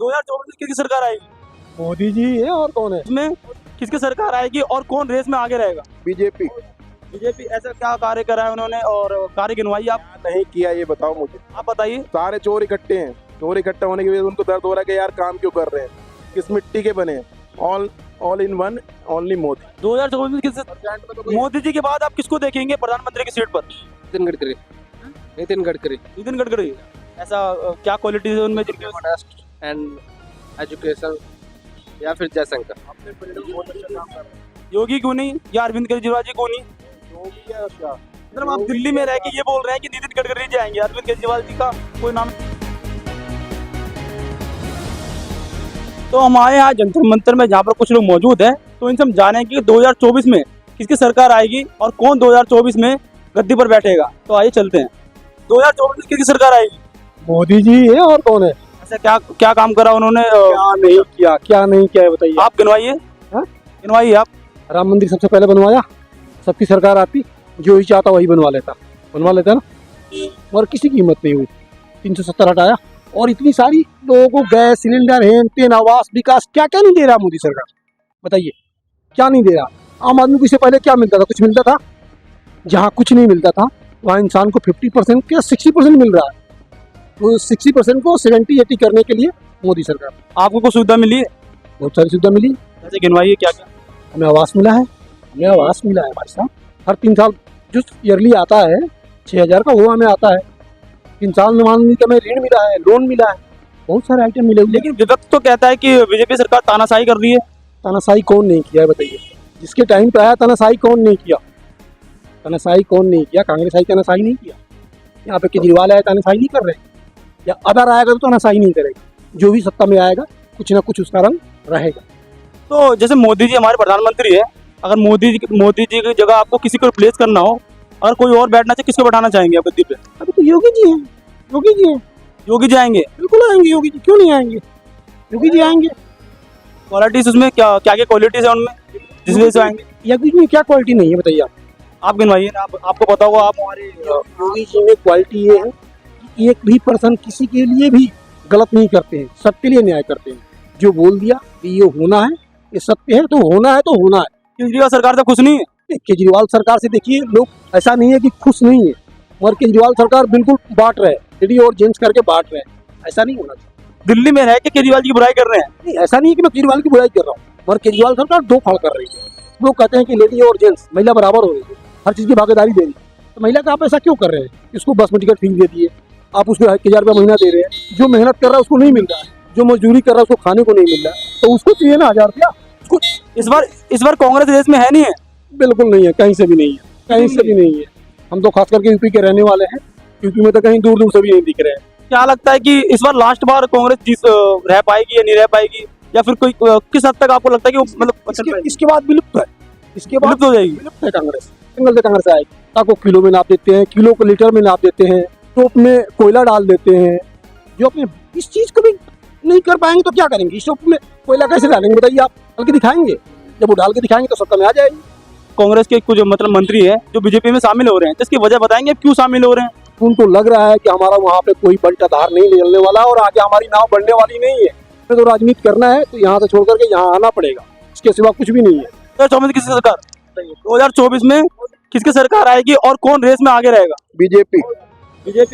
2024 में किसकी सरकार आएगी? मोदी जी है और कौन है? इसमें किसकी सरकार आएगी और कौन रेस में आगे रहेगा? बीजेपी। बीजेपी। ऐसा क्या कार्य करा है उन्होंने और कार्य गिनवाइए आप। नहीं किया ये बताओ मुझे। आप बताइए। सारे चोर इकट्ठे हैं, चोर इकट्ठा होने की वजह से उनको दर्द हो रहा है कि यार काम क्यों कर रहे हैं, किस मिट्टी के बने हैं। All in one only Modi. 2024 में किस मोदी जी के बाद आप किसको देखेंगे प्रधानमंत्री की सीट पर? नितिन गडकरी। नितिन गडकरी नितिन गडकरी। ऐसा क्या क्वालिटीज है उनमें जिनके मॉडेस्ट एंड एजुकेशन, या फिर जयशंकर। योगी क्यों नहीं या अरविंद केजरीवाल जी क्यों नहीं? मतलब आप दिल्ली में रह के ये बोल रहे हैं कि नितिन गडकरी जी आएंगे, अरविंद केजरीवाल जी का कोई नाम? तो हमारे यहाँ जंतर मंतर में जहाँ पर कुछ लोग मौजूद हैं, तो इनसे हम जानेंगे कि 2024 में किसकी सरकार आएगी और कौन 2024 में गद्दी पर बैठेगा। तो आइए चलते हैं। 2024 में किसकी सरकार आएगी? मोदी जी है और कौन है? ऐसा क्या क्या काम करा उन्होंने? क्या नहीं किया है बताइए। आप गिनवाइए। हाँ? गिनवाइए आप। राम मंदिर सबसे पहले बनवाया, सबकी सरकार आती, जो ही चाहता वही बनवा लेता ना, और किसी की हिम्मत नहीं हुई। 370 हटाया और इतनी सारी लोगों को गैस सिलेंडर, हेन तेन, आवास, विकास, क्या क्या नहीं दे रहा मोदी सरकार, बताइए क्या नहीं दे रहा। आम आदमी को इससे पहले क्या मिलता था? कुछ मिलता था? जहाँ कुछ नहीं मिलता था वहाँ इंसान को 50% या 60% मिल रहा है। तो 60% को 70-80 करने के लिए मोदी सरकार। आपको कुछ सुविधा मिली है? बहुत सारी सुविधा मिली। जैसे गिनवाइए क्या क्या। हमें आवास मिला है, भाई साहब। हर 3 साल जो ईयरली आता है 6,000 का, वो हमें आता है। 3 साल में मान लीजिए हमें ऋण मिला है, लोन मिला है, बहुत सारे आइटम मिले हुए। लेकिन विपक्ष तो कहता है कि बीजेपी सरकार तानाशाही कर रही है। तानाशाही कौन नहीं किया है बताइए? जिसके टाइम पे आया तानाशाही कौन नहीं किया? कांग्रेस आई तानाशाही नहीं किया। यहाँ पे केजरीवाल आया तानाशाही नहीं कर रहे, या अदर आएगा तो तानाशाही नहीं करेगा। जो भी सत्ता में आएगा कुछ ना कुछ उसका रंग रहेगा। तो जैसे मोदी जी हमारे प्रधानमंत्री है, अगर मोदी जी की जगह आपको किसी को रिप्लेस करना हो, अगर कोई और बैठना चाहिए, किसको बैठाना चाहेंगे आप गद्दी पे? अभी तो योगी जी हैं। योगी जी आएंगे? बिल्कुल आएंगे योगी जी, क्यों नहीं आएंगे? योगी जी आएंगे। क्वालिटीज उसमें क्या क्या क्वालिटीज है उनमें जिस वजह से आएंगे? योगी जी में क्या क्वालिटी नहीं है बताइए आप गिनवाइए ना। आपको पता होगा। आप हमारे योगी जी में क्वालिटी ये है कि एक भी पर्सन किसी के लिए भी गलत नहीं करते हैं, सबके लिए न्याय करते हैं। जो बोल दिया कि ये होना है, ये सत्य है, तो होना है। केजरीवाल सरकार से खुश नहीं है? केजरीवाल सरकार से देखिए, लोग ऐसा नहीं है कि खुश नहीं है, मगर केजरीवाल सरकार बिल्कुल बांट रहे, लेडी और जेंट्स करके बांट रहे। ऐसा नहीं होना चाहिए। दिल्ली में रह के केजरीवाल की बुराई कर रहे हैं। नहीं, ऐसा नहीं है कि मैं केजरीवाल की बुराई कर रहा हूँ, मगर केजरीवाल सरकार दो फाड़ कर रही है। लोग कहते हैं कि लेडी और जेंट्स महिला बराबर हो रही है, हर चीज की भागीदारी दे रही है, तो महिला का आप ऐसा क्यों कर रहे हैं? इसको बस में टिकट फ्री दे दिए, आप उसको 1,000 रुपया महीना दे रहे हैं। जो मेहनत कर रहा है उसको नहीं मिल रहा है, जो मजदूरी कर रहा है उसको खाने को नहीं मिल रहा है, तो उसको चाहिए ना 1,000 रुपया। इस बार कांग्रेस देश में है नहीं है? बिल्कुल नहीं है, कहीं से भी नहीं है। हम तो खास करके यूपी के रहने वाले हैं, यूपी में तो कहीं दूर दूर से भी नहीं दिख रहे हैं। क्या लगता है कि इस बार लास्ट बार कांग्रेस रह पाएगी या नहीं रह पाएगी, या फिर कोई किस हद तक आपको लगता है कि वो मतलब इसके बाद विलुप्त है, विलुप्त हो जाएगी? विलुप्त है कांग्रेस। सिंगल से कांग्रेस आएगी। को किलो में नाप देते हैं, किलो को लीटर में नाप देते हैं, टोप में कोयला डाल देते हैं। जो अपने इस चीज को भी नहीं कर पाएंगे तो क्या करेंगे? इस टोप में कोयला कैसे डालेंगे बताइए? आप डाल के दिखाएंगे, जब वो डाल के दिखाएंगे तो सत्ता में आ जाएगी। कांग्रेस के कुछ मतलब मंत्री है जो बीजेपी में शामिल हो रहे हैं, तो इसकी वजह बताएंगे क्यों शामिल हो रहे हैं? उनको लग रहा है कि हमारा वहाँ पे कोई बंटाधार नहीं निकलने वाला और आगे हमारी नाव बढ़ने वाली नहीं है, तो राजनीति करना है तो यहाँ से छोड़ करके यहाँ आना पड़ेगा, इसके सिवा कुछ भी नहीं है। 2024 किसकी सरकार? 2024 में किसकी सरकार आएगी और कौन रेस में आगे रहेगा? बीजेपी।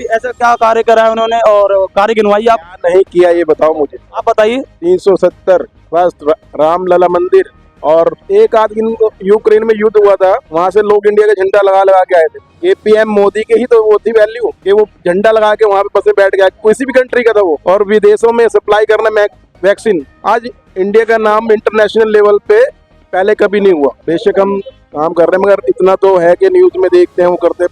ऐसा क्या कार्य करा है उन्होंने और कार्य गिनवाइए आप। नहीं किया ये बताओ मुझे। आप बताइए। 370 बस रामलला मंदिर, और एक आध दिन यूक्रेन में युद्ध हुआ था, वहाँ से लोग इंडिया का झंडा लगा के आए थे। ये पीएम मोदी के ही तो वो थी वैल्यू कि वो झंडा लगा के वहाँ पे बस में बैठ गया, किसी भी कंट्री का था वो, और विदेशों में सप्लाई करना वैक्सीन। आज इंडिया का नाम इंटरनेशनल लेवल पे पहले कभी नहीं हुआ। बेशक हम काम कर रहे हैं, मगर इतना तो है कि न्यूज में देखते हैं, वो करते हैं,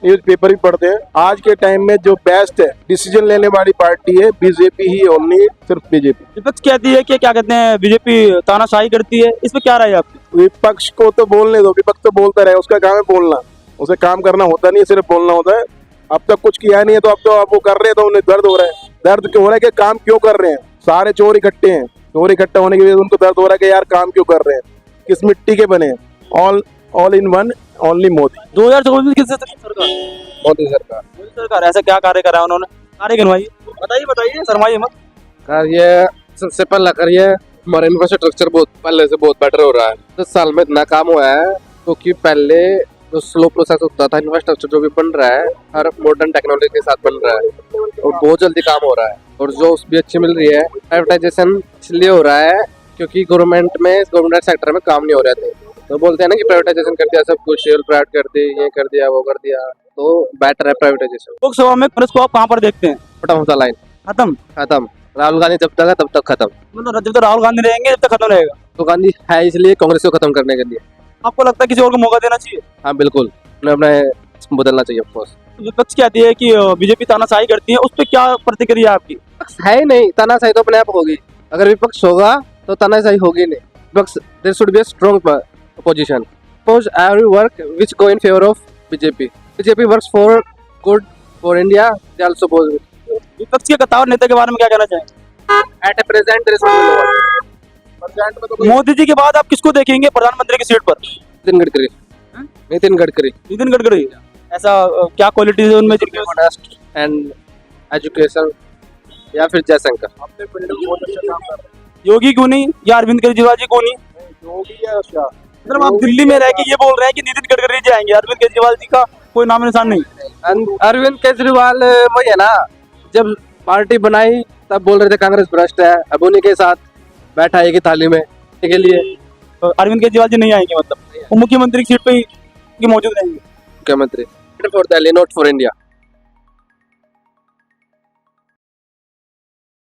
न्यूज पेपर भी पढ़ते हैं। आज के टाइम में जो बेस्ट है डिसीजन लेने वाली पार्टी है बीजेपी ही, ओनली सिर्फ बीजेपी। विपक्ष कहती है कि क्या कहते हैं बीजेपी तानाशाही करती है, इस पे क्या राय है आपकी? विपक्ष को तो बोलने दो, विपक्ष तो बोलता रहे, उसका काम है बोलना, उसे काम करना होता नहीं है, सिर्फ बोलना होता है। अब तक कुछ किया नहीं है, तो अब वो कर रहे हैं तो उन्हें दर्द हो रहा है। दर्द क्यों हो रहा है कि काम क्यों कर रहे हैं? सारे चोर इकट्ठे हैं, चोर इकट्ठा होने की वजह से उनको दर्द हो रहा है कि यार काम क्यों कर रहे हैं, किस मिट्टी के बने हैं। All in one only Modi. 2024 में किसकी सरकार? मोदी सरकार। मोदी सरकार। ऐसा क्या कार्य करा है उन्होंने? कार्य गिनवाइए। बताइए शर्माइए मत। कार्य सबसे पहला कार्य हमारा इंफ्रास्ट्रक्चर बहुत पहले से बहुत बेटर हो रहा है। 10 साल में इतना काम हुआ है क्योंकि पहले जो स्लो प्रोसेस होता था, इंफ्रास्ट्रक्चर जो भी बन रहा है हर मॉडर्न टेक्नोलॉजी के साथ बन रहा है और बहुत जल्दी काम हो रहा है और जॉब्स भी अच्छी मिल रही है। प्राइवेटाइजेशन इसलिए हो रहा है क्योंकि गवर्नमेंट सेक्टर में काम नहीं हो रहे थे, तो बोलते हैं ना कि प्राइवेटाइजेशन कर दिया, सब कुछ प्राइवेट कर दी, ये कर दिया, वो कर दिया, तो बेटर है प्राइवेटाइजेशन। लोकसभा में कांग्रेस को आप कहाँ पर देखते हैं? खत्म होता लाइन, खत्म? खत्म। राहुल गांधी जब तक है तब तक खत्म। मतलब जब तक राहुल गांधी रहेंगे जब तक खत्म रहेगा। तो गांधी है इसलिए कांग्रेस को खत्म करने के लिए। आपको लगता है किसी और को मौका देना चाहिए? हाँ बिल्कुल, उन्हें अपने बदलना चाहिए ऑफकोर्स। विपक्ष कहती है कि बीजेपी तानाशाही करती है, उस पर क्या प्रतिक्रिया है आपकी? विपक्ष है ही नहीं, तानाशाही तो अपने आप होगी। अगर विपक्ष होगा तो तानाशाही होगी नहीं। विपक्ष, there should be a strong opposition. Oppose every work which go in favor of BJP. BJP works for good for India. They also oppose it. विपक्ष के कतार नेता के बारे में क्या कहना चाहेंगे? At present there is no one. Modi ji के बाद आप किसको देखेंगे प्रधानमंत्री की सीट पर? नितिन गडकरी। नितिन गडकरी। नितिन गडकरी। ऐसा क्या क्वालिटीज है उनमें जिनकी? Honest and education या फिर जयशंकर। योगी क्यों नहीं या अरविंद केजरीवाल जी क्यों नहीं? योगी है क्या? मतलब आप दिल्ली में रह के ये बोल रहे हैं कि नितिन गडकरी जी आएंगे, अरविंद केजरीवाल जी का कोई नाम निशान नहीं। अरविंद केजरीवाल वही है ना, जब पार्टी बनाई तब बोल रहे थे कांग्रेस भ्रष्ट है, अब उन्हीं के साथ बैठा है कि थाली में के लिए। तो अरविंद केजरीवाल जी नहीं आएंगे, मतलब वो मुख्यमंत्री की सीट पे ही मौजूद रहेंगे। मुख्यमंत्री for Delhi, not for India.